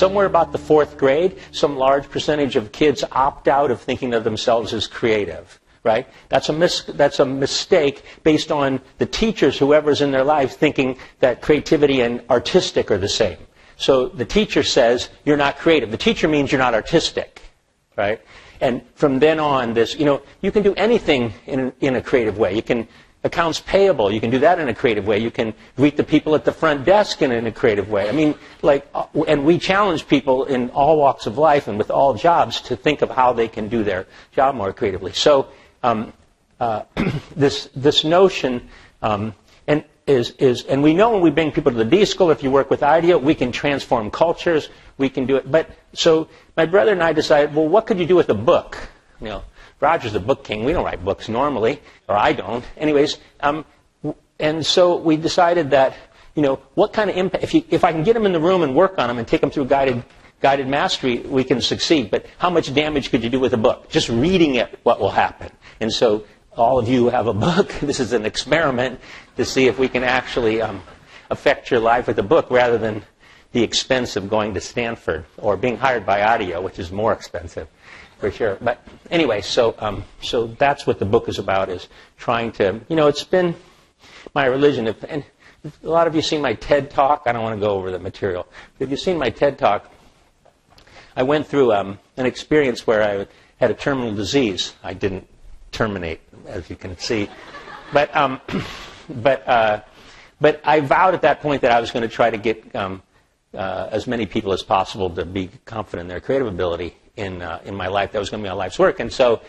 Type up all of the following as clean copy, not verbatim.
somewhere about the 4th grade, some large percentage of kids opt out of thinking of themselves as creative. Right? That's a mistake based on the teachers, whoever's in their lives, thinking that creativity and artistic are the same. So the teacher says, you're not creative. The teacher means you're not artistic. Right? And from then on, you can do anything in a creative way. You can, accounts payable, you can do that in a creative way. You can greet the people at the front desk in a creative way. I mean, and we challenge people in all walks of life and with all jobs to think of how they can do their job more creatively. So, this notion, and we know when we bring people to the D.school, if you work with IDEO, we can transform cultures, we can do it. But so my brother and I decided, well, what could you do with a book? Roger's the book king. We don't write books normally, or I don't. Anyways, and so we decided that, what kind of impact, if I can get them in the room and work on them and take them through guided mastery, we can succeed. But how much damage could you do with a book? Just reading it, what will happen? And so all of you have a book. This is an experiment to see if we can actually affect your life with a book rather than the expense of going to Stanford or being hired by IDEO, which is more expensive, for sure. But anyway, so that's what the book is about, is trying to, it's been my religion. And a lot of you seen my TED Talk. I don't want to go over the material. But if you've seen my TED Talk, I went through an experience where I had a terminal disease. I didn't terminate, as you can see, but I vowed at that point that I was going to try to get as many people as possible to be confident in their creative ability in my life. That was going to be my life's work, and so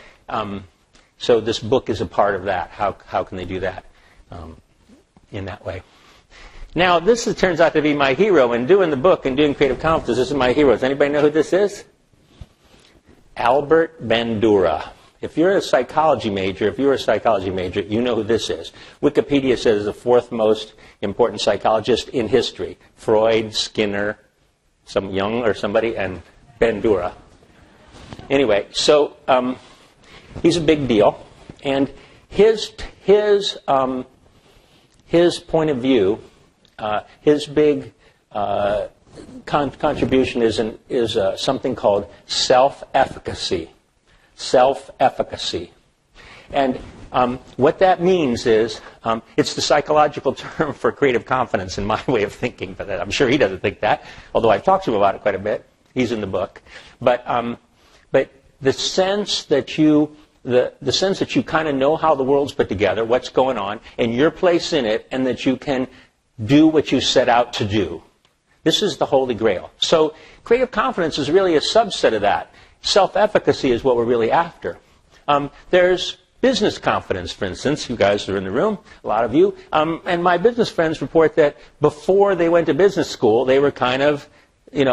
this book is a part of that. How can they do that in that way? Now, this turns out to be my hero. In doing the book and doing Creative Confidence, this is my hero. Does anybody know who this is? Albert Bandura. If you're a psychology major, you know who this is. Wikipedia says the 4th most important psychologist in history. Freud, Skinner, some Jung or somebody, and Bandura. Anyway, so he's a big deal. And his point of view, his big contribution is something called self-efficacy. Self-efficacy. And what that means is, it's the psychological term for creative confidence in my way of thinking, but I'm sure he doesn't think that, although I've talked to him about it quite a bit. He's in the book. But the sense that you kind of know how the world's put together, what's going on, and your place in it, and that you can do what you set out to do. This is the Holy Grail. So creative confidence is really a subset of that. Self-efficacy is what we're really after. There's business confidence, for instance. You guys are in the room, a lot of you. And my business friends report that before they went to business school, they were kind of,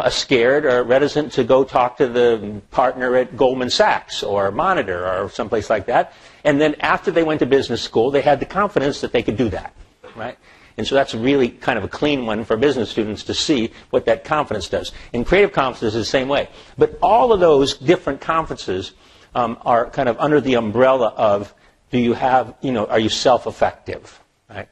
scared or reticent to go talk to the partner at Goldman Sachs or Monitor or someplace like that. And then after they went to business school, they had the confidence that they could do that, right? And so that's really kind of a clean one for business students to see what that confidence does. And creative confidence is the same way. But all of those different confidences are kind of under the umbrella of, are you self-effective? Right?